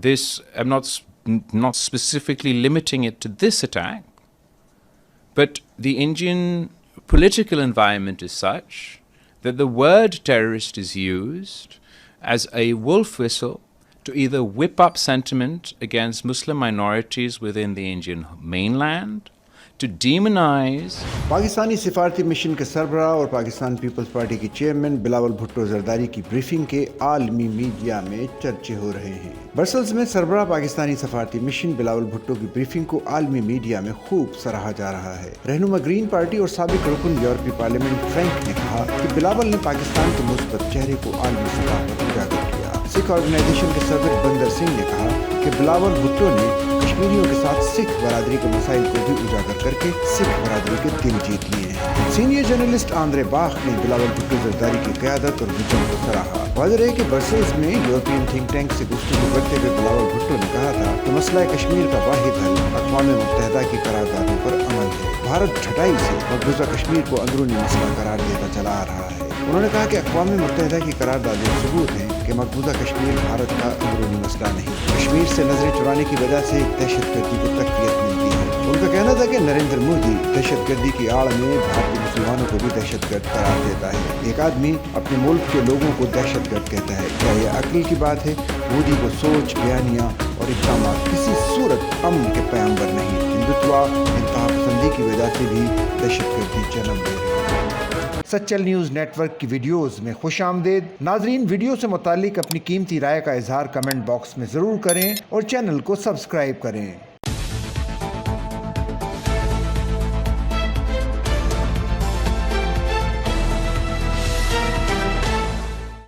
this, I'm not specifically limiting it to this attack, but the Indian political environment is such that the word terrorist is used as a wolf whistle to either whip up sentiment against Muslim minorities within the Indian mainland, to demonize. Pakistani سفارتی mission کے سربراہ اور Pakistan Peoples party کے chairman Bilawal Bhutto Zardari کی briefing کے عالمی media میں چرچے ہو رہے ہیں۔ برسلز میں سربراہ پاکستانی سفارتی مشن بلاول بھٹو کی بریفنگ کو عالمی میڈیا میں خوب سراہا جا رہا ہے۔ رہنما گرین پارٹی اور سابق رکن یورپی پارلیمنٹ فرینک نے کہا کہ بلاول نے پاکستان کے مثبت چہرے کو عالمی سطح پر اجاگر کیا۔ سکھ آرگنائزیشن کے صدر بندر سنگھ نے کہا کہ بلاول بھٹو نے کشمیریوں کے ساتھ سکھ برادری کے مسائل کو بھی اجاگر کر کے سکھ برادری کے دل جیت لیے ہیں۔ سینئر جرنلسٹ آندرے باخ نے بلاول بھٹو زرداری کی قیادت اور ویژن کو سراہا۔ واضح ہے کہ برسلز میں یورپین تھنک ٹینک سے گفتگو کرتے ہوئے بلاول بھٹو نے کہا تھا کہ مسئلہ کشمیر کا واحد حل اقوام متحدہ کی قراردادوں پر عمل ہے۔ بھارت ڈھٹائی سے مقبوضہ کشمیر کو اندرونی مسئلہ قرار دیتا چلا آ رہا ہے۔ انہوں نے کہا کہ اقوام متحدہ کی قراردادیں ثبوت ہیں کہ مقبوضہ کشمیر بھارت کا اندرونی مسئلہ نہیں۔ کشمیر سے نظریں چرانے کی وجہ سے دہشت گردی کو تقویت ملتی ہے۔ ان کا کہنا تھا کہ نریندر مودی دہشت گردی کی آڑ میں بھارتی مسلمانوں کو بھی دہشت گرد قرار دیتا ہے۔ ایک آدمی اپنے ملک کے لوگوں کو دہشت گرد کہتا ہے، کیا یہ عقل کی بات ہے؟ مودی کو سوچ، بیانیہ اور اقدامات کسی صورت امن کے پیغمبر نہیں۔ ہندوتوا انتہا پسندی کی وجہ سے بھی دہشت گردی جنم دے رہی ہے۔ سچل نیوز نیٹ ورک کی ویڈیوز میں خوش آمدید۔ ناظرین، ویڈیو سے متعلق اپنی قیمتی رائے کا اظہار کمنٹ باکس میں ضرور کریں اور چینل کو سبسکرائب کریں۔